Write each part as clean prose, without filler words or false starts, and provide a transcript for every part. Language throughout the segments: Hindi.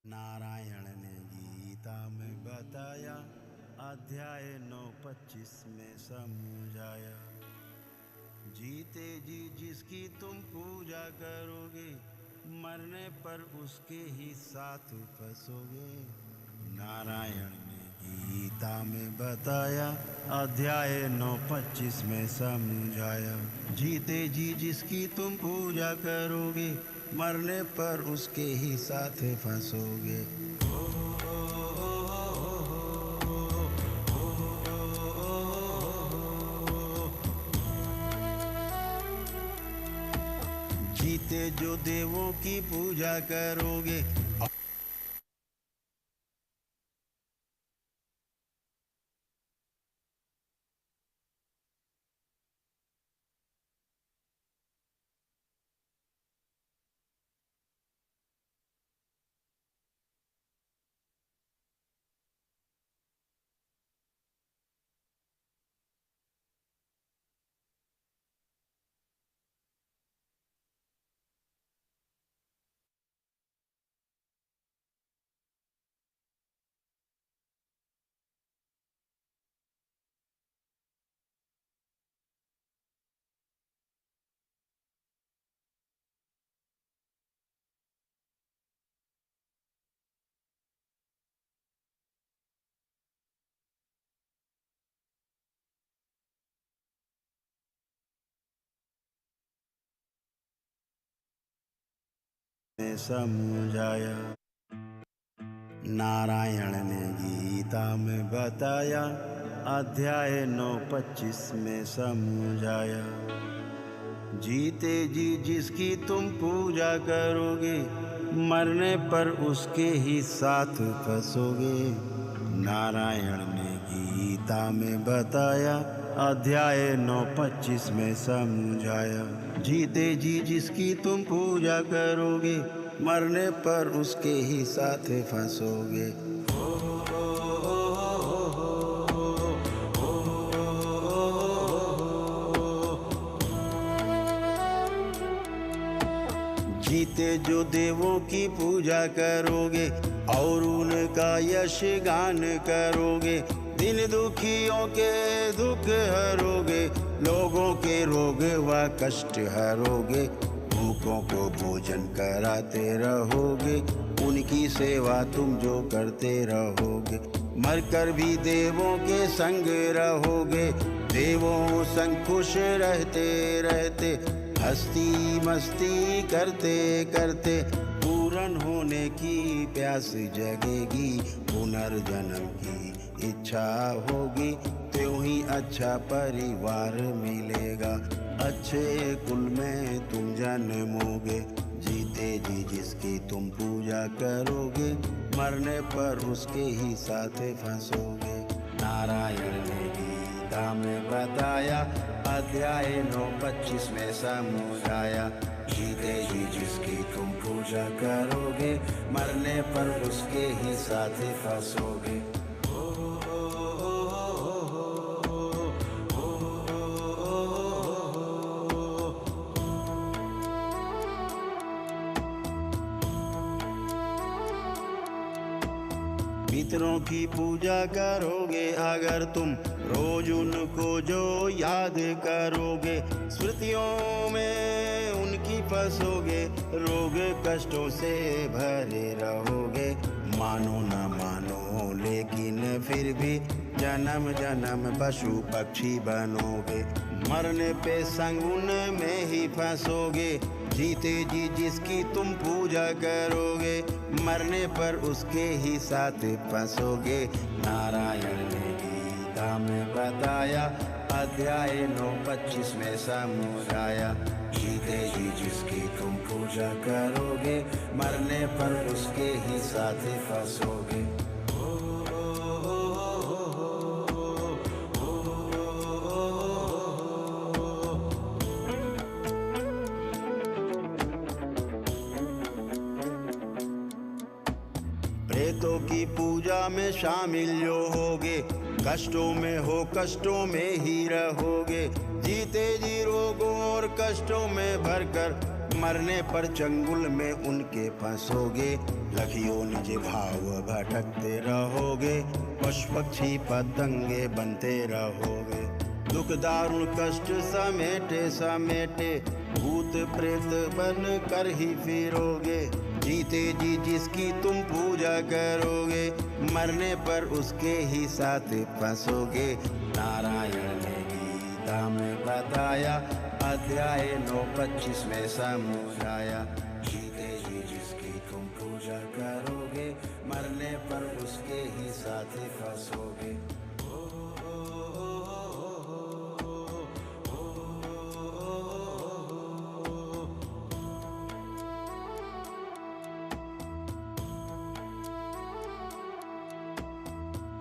नारायण ने गीता में बताया, अध्याय 9:25 में समझाया। जीते जी जिसकी तुम पूजा करोगे, मरने पर उसके ही साथ फंसोगे। नारायण ने गीता में बताया, अध्याय 9:25 में समझाया। जीते जी जिसकी तुम पूजा करोगे, मरने पर उसके ही साथ फंसोगे। जीते जो देवों की पूजा करोगे, ने समझाया। नारायण ने गीता में बताया, अध्याय 9:25 में समझाया। जीते जी जिसकी तुम पूजा करोगे, मरने पर उसके ही साथ फंसोगे। नारायण ने गीता में बताया, अध्याय 9:25 में समझाया। जीते जी जिसकी तुम पूजा करोगे, मरने पर उसके ही साथ फंसोगे। जीते जो देवों की पूजा करोगे और उनका यश गान करोगे, दिन दुखियों के दुख हरोगे, लोगों के रोग व कष्ट हरोगे, भूखों को भोजन कराते रहोगे, उनकी सेवा तुम जो करते रहोगे। मरकर भी देवों के संग रहोगे, देवों संग खुश रहते रहते, हस्ती मस्ती करते करते, पूर्ण होने की प्यास जगेगी, पुनर्जन्म की इच्छा होगी, त्यों ही अच्छा परिवार मिलेगा, अच्छे कुल में तुम जन्मोगे। जीते जी जिसकी तुम पूजा करोगे, मरने पर उसके ही साथ फंसोगे। नारायण ने गीता में बताया, अध्याय 9:25 में समझाया। जीते जी जिसकी तुम पूजा करोगे, मरने पर उसके ही साथ फंसोगे। पितरों की पूजा करोगे अगर तुम, रोज उनको जो याद करोगे, स्मृतियों में उनकी फंसोगे, रोग कष्टों से भरे रहोगे। मानो न मानो लेकिन फिर भी जन्म जन्म पशु पक्षी बनोगे, मरने पे संग उनमें ही फंसोगे। जीते जी जिसकी तुम पूजा करोगे, मरने पर उसके ही साथ फंसोगे। नारायण ने गीता में बताया, अध्याय 9:25 में समझाया। जीते जी जिसकी तुम पूजा करोगे, मरने पर उसके ही साथ फंसोगे। प्रेतों की पूजा में शामिल जो होगे, कष्टों में हो कष्टों में ही रहोगे। जीते जी रोगों और कष्टों में भरकर मरने पर चंगुल में उनके फंसोगे। लखियों निज भाव भटकते रहोगे, पशु पक्षी पतंगे बनते रहोगे। दुख दारुण कष्ट समेटे समेटे भूत प्रेत बन कर ही फिरोगे। जीते जी जिसकी तुम पूजा करोगे, मरने पर उसके ही साथ फंसोगे। नारायण ने गीता में बताया, अध्याय 9:25 में समझाया। जीते जी जिसकी तुम पूजा करोगे, मरने पर उसके ही साथ फंसोगे।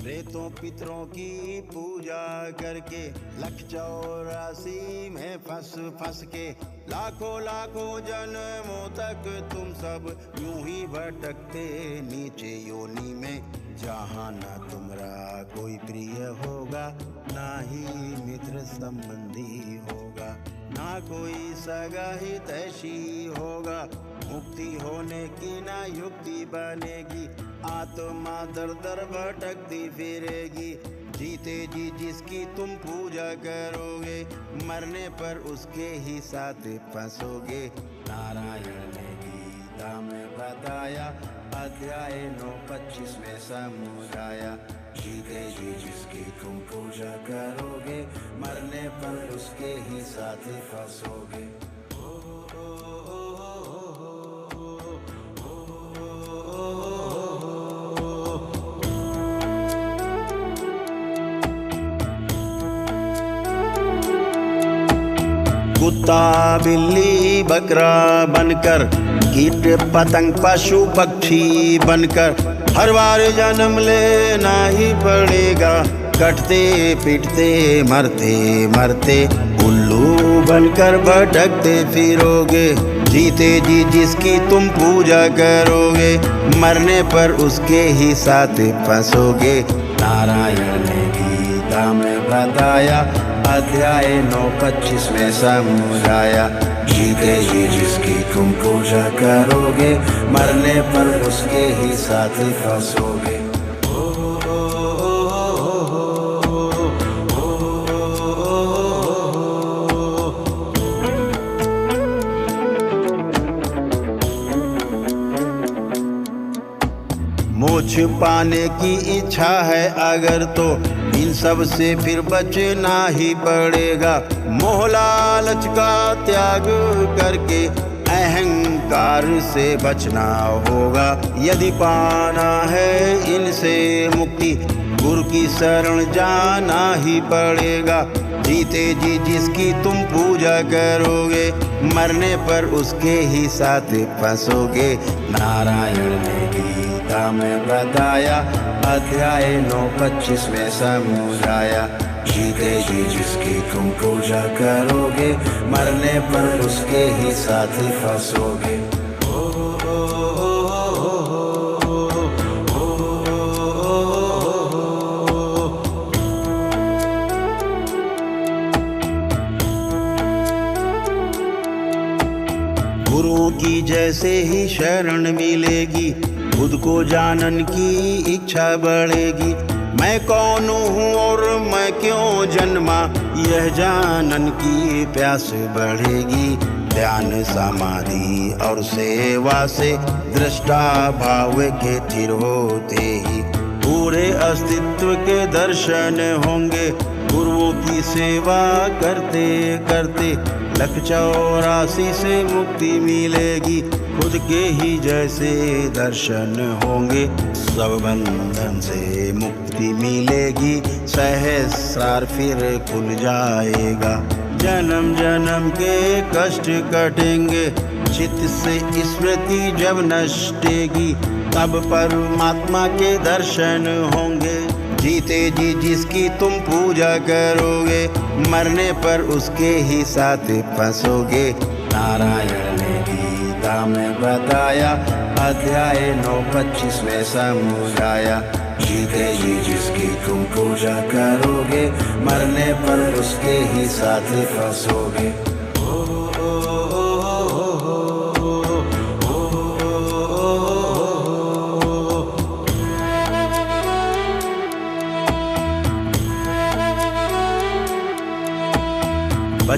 प्रेतों पितरों की पूजा करके 184 में फंस के लाखों लाखों जन्मों तक तुम सब यूं ही भटकते नीचे योनि में। जहाँ ना तुम्हारा कोई प्रिय होगा, ना ही मित्र संबंधी होगा, ना कोई सगा हितैषी होगा। मुक्ति होने की ना युक्ति बनेगी, आत्मा दर दर भटकती फिरेगी। जीते जी जिसकी तुम पूजा करोगे, मरने पर उसके ही साथ फंसोगे। नारायण ने गीता में बताया, अध्याय 9:25 में समझाया। जीते जी जिसकी तुम पूजा करोगे, मरने पर उसके ही साथ फंसोगे। कुत्ता बिल्ली बकरा बनकर, कीट पतंग पशु पक्षी बनकर हर बार जन्म लेना ही पड़ेगा। कटते पिटते मरते मरते उल्लू बनकर भटकते फिरोगे। जीते जी जिसकी तुम पूजा करोगे, मरने पर उसके ही साथ फंसोगे। नारायण ने गीता में बताया, अध्याय 9:25 में समझाया। जीते जी जिसकी तुम पूजा करोगे, मरने पर उसके ही साथ फंसोगे। मोक्ष पाने की इच्छा है अगर तो इन सब से फिर बचना ही पड़ेगा। मोह लालच का त्याग करके अहंकार से बचना होगा। यदि पाना है इनसे मुक्ति, गुरु की शरण जाना ही पड़ेगा। जीते जी जिसकी तुम पूजा करोगे, मरने पर उसके ही साथ फंसोगे। नारायण ने गीता में बताया, अध्याय 9:25 में समझाया। जीते जी जिसकी तुम पूजा करोगे, मरने पर उसके ही साथ फंसोगे। गुरु की जैसे ही शरण मिलेगी, खुद को जानन की इच्छा बढ़ेगी। मैं कौन हूँ और मैं क्यों जन्मा, यह जानन की प्यास बढ़ेगी। ध्यान समाधि और सेवा से दृष्टा भाव के स्थिर होते ही पूरे अस्तित्व के दर्शन होंगे। गुरुओं की सेवा करते करते 184 से मुक्ति मिलेगी। खुद के ही जैसे दर्शन होंगे, सब बंधन से मुक्ति मिलेगी। सहस्रार फिर खुल जाएगा। जन्म जन्म के कष्ट कटेंगे, चित्त से स्मृति जब नष्टेगी, तब परमात्मा के दर्शन होंगे। जीते जी जिसकी तुम पूजा करोगे, मरने पर उसके ही साथ फंसोगे। नारायण ने गीता में बताया, अध्याय 9:25 में समझाया। जीते जी जिसकी तुम पूजा करोगे, मरने पर उसके ही साथ फंसोगे।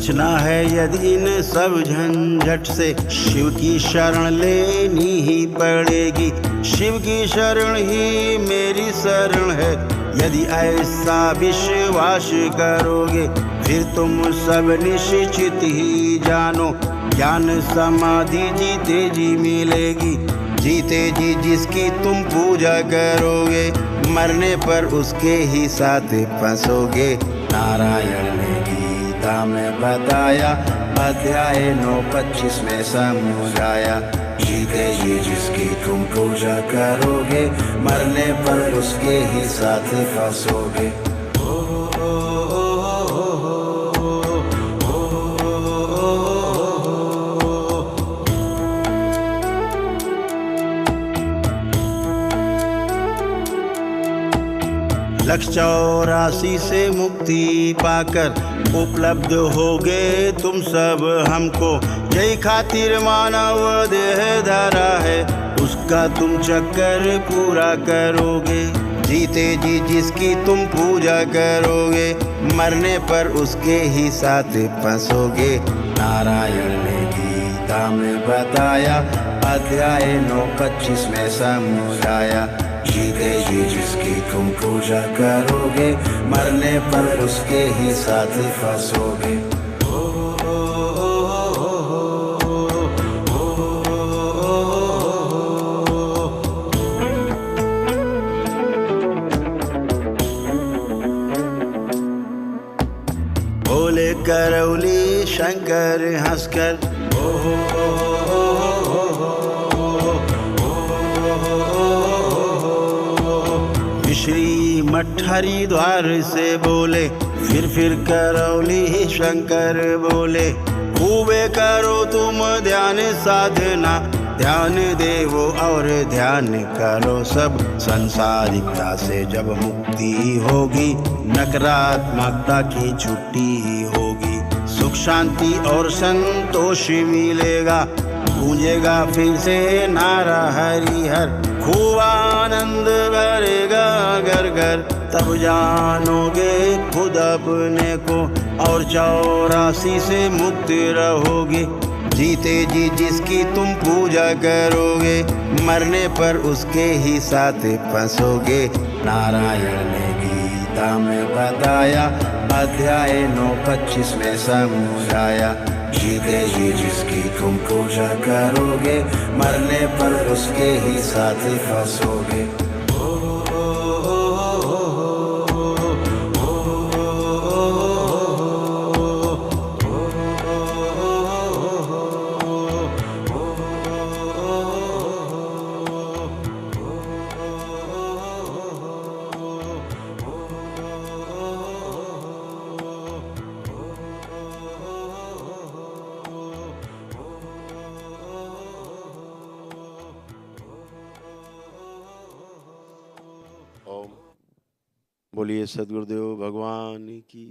बचना है यदि इन सब झंझट से, शिव की शरण लेनी ही पड़ेगी। शिव की शरण ही मेरी शरण है, यदि ऐसा विश्वास करोगे फिर तुम सब निश्चित ही जानो, ज्ञान समाधि जीते जी मिलेगी। जीते जी जिसकी तुम पूजा करोगे, मरने पर उसके ही साथ फंसोगे। नारायण ने गीता में बताया, अध्याय 9:25 में समझाया। जीते जी जिसकी तुम पूजा करोगे, मरने पर उसके ही साथ फंसोगे। लक्ष्य 84 से मुक्ति पाकर उपलब्ध होगे तुम सब हमको। यही खातिर मानव देह धरा है, उसका तुम चक्कर पूरा करोगे। जीते जी जिसकी तुम पूजा करोगे, मरने पर उसके ही साथ फंसोगे। नारायण ने गीता में बताया, अध्याय 9:25 में समझाया। जीते जी जिसकी तुम पूजा करोगे, मरने पर उसके ही साथ फंसोगे। बोले करौली शंकर हंसकर, श्री मठ हरिद्वार से बोले, फिर करौली शंकर बोले। खूबे करो तुम ध्यान साधना, ध्यान देवो और ध्यान करो सब। संसारिकता से जब मुक्ति होगी, नकारात्मकता की छुट्टी होगी। सुख शांति और संतोष मिलेगा, गूंजेगा फिर से नारा हरि हर। खूब आनंद भरेगा घर घर, तब जानोगे खुद अपने को, और 84 से मुक्त रहोगे। जीते जी जिसकी तुम पूजा करोगे, मरने पर उसके ही साथ फंसोगे। नारायण ने गीता में बताया, अध्याय 9:25 में समझाया। जीते जी जिसकी तुम पूजा करोगे, मरने पर उसके ही साथ फंसोगे। बोलिए सद्गुरुदेव भगवान की।